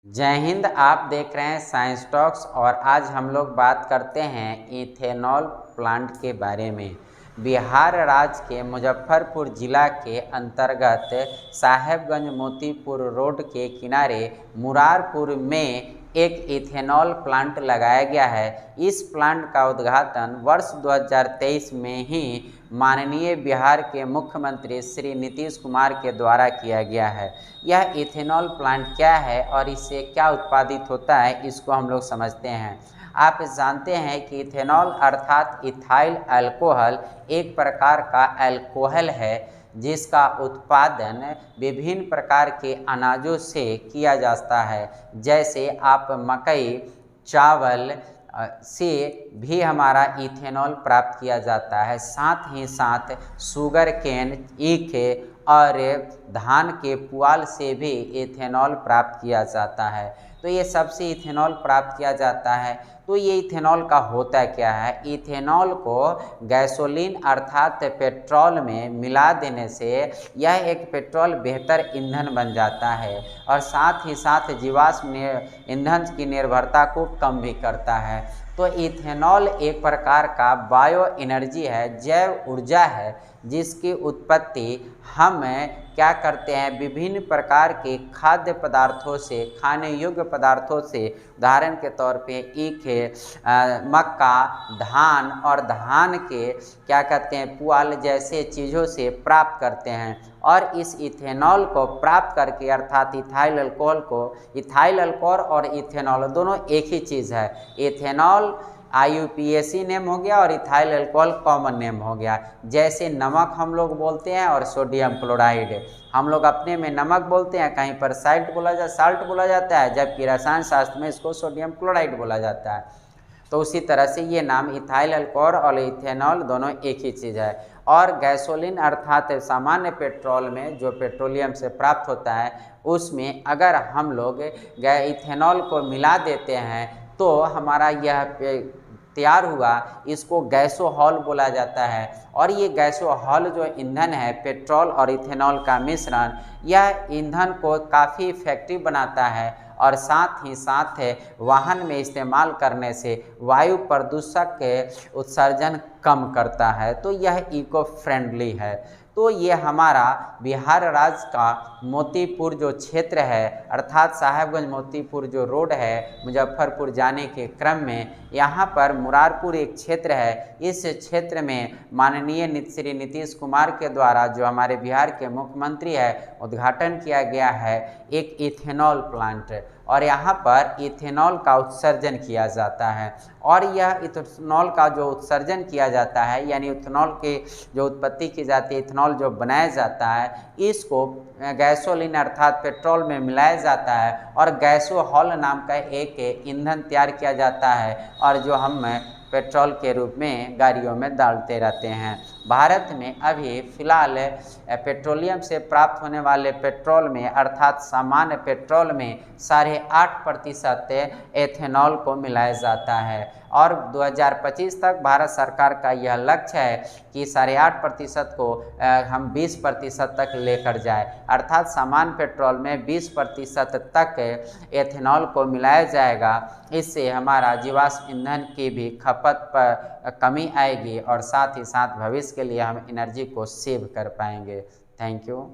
जय हिंद। आप देख रहे हैं साइंस टॉक्स और आज हम लोग बात करते हैं इथेनॉल प्लांट के बारे में। बिहार राज्य के मुजफ्फरपुर जिला के अंतर्गत साहेबगंज मोतीपुर रोड के किनारे मुरारपुर में एक इथेनॉल प्लांट लगाया गया है। इस प्लांट का उद्घाटन वर्ष 2023 में ही माननीय बिहार के मुख्यमंत्री श्री नीतीश कुमार के द्वारा किया गया है। यह इथेनॉल प्लांट क्या है और इससे क्या उत्पादित होता है, इसको हम लोग समझते हैं। आप जानते हैं कि इथेनॉल अर्थात इथाइल अल्कोहल एक प्रकार का अल्कोहल है जिसका उत्पादन विभिन्न प्रकार के अनाजों से किया जाता है। जैसे आप मकई, चावल से भी हमारा इथेनॉल प्राप्त किया जाता है। साथ ही साथ शुगर केन, ईख और धान के पुआल से भी इथेनॉल प्राप्त किया जाता है। तो ये सबसे इथेनॉल प्राप्त किया जाता है। तो ये इथेनॉल का होता क्या है? इथेनॉल को गैसोलीन अर्थात पेट्रोल में मिला देने से यह एक पेट्रोल बेहतर ईंधन बन जाता है और साथ ही साथ जीवाश्म ईंधन की निर्भरता को कम भी करता है। तो इथेनॉल एक प्रकार का बायो एनर्जी है, जैव ऊर्जा है, जिसकी उत्पत्ति हम क्या करते हैं, विभिन्न प्रकार के खाद्य पदार्थों से, खाने योग्य पदार्थों से, उदाहरण के तौर पे ईख, मक्का, धान और धान के क्या कहते हैं पुआल जैसे चीज़ों से प्राप्त करते हैं। और इस इथेनॉल को प्राप्त करके अर्थात इथाइल अल्कोहल और इथेनॉल दोनों एक ही चीज़ है। इथेनॉल IUPAC नेम हो गया और इथाइल अल्कोहल कॉमन नेम हो गया। जैसे नमक हम लोग बोलते हैं और सोडियम क्लोराइड हम लोग अपने में नमक बोलते हैं, कहीं पर साल्ट बोला जाता है, जबकि रसायन शास्त्र में इसको सोडियम क्लोराइड बोला जाता है। तो उसी तरह से ये नाम इथाइल अल्कोहल और इथेनॉल दोनों एक ही चीज़ है। और गैसोलीन अर्थात सामान्य पेट्रोल में जो पेट्रोलियम से प्राप्त होता है, उसमें अगर हम लोग इथेनॉल को मिला देते हैं तो हमारा यह तैयार हुआ, इसको गैसोहॉल बोला जाता है। और ये गैसोहॉल जो ईंधन है, पेट्रोल और इथेनॉल का मिश्रण, यह ईंधन को काफ़ी इफेक्टिव बनाता है और साथ ही साथ वाहन में इस्तेमाल करने से वायु प्रदूषक के उत्सर्जन कम करता है। तो यह इको फ्रेंडली है। तो ये हमारा बिहार राज्य का मोतीपुर जो क्षेत्र है अर्थात साहेबगंज मोतीपुर जो रोड है मुजफ्फरपुर जाने के क्रम में, यहाँ पर मुरारपुर एक क्षेत्र है। इस क्षेत्र में माननीय श्री नीतीश कुमार के द्वारा, जो हमारे बिहार के मुख्यमंत्री है, उद्घाटन किया गया है एक इथेनॉल प्लांट। और यहाँ पर इथेनॉल का उत्सर्जन किया जाता है। और यह इथेनॉल का जो उत्सर्जन किया जाता है, यानी इथेनॉल के जो उत्पत्ति की जाती है, इथेनॉल जो बनाया जाता है, इसको गैसोलीन अर्थात पेट्रोल में मिलाया जाता है और गैसोहॉल नाम का एक ईंधन तैयार किया जाता है और जो हम पेट्रोल के रूप में गाड़ियों में डालते रहते हैं। भारत में अभी फ़िलहाल पेट्रोलियम से प्राप्त होने वाले पेट्रोल में अर्थात सामान्य पेट्रोल में 8.5% एथेनॉल को मिलाया जाता है। और 2025 तक भारत सरकार का यह लक्ष्य है कि 8.5% को हम 20% तक लेकर जाए, अर्थात सामान्य पेट्रोल में 20% तक एथेनॉल को मिलाया जाएगा। इससे हमारा जीवाश्म ईंधन की भी खपत पर कमी आएगी और साथ ही साथ भविष्य के लिए हम एनर्जी को सेव कर पाएंगे। Thank you.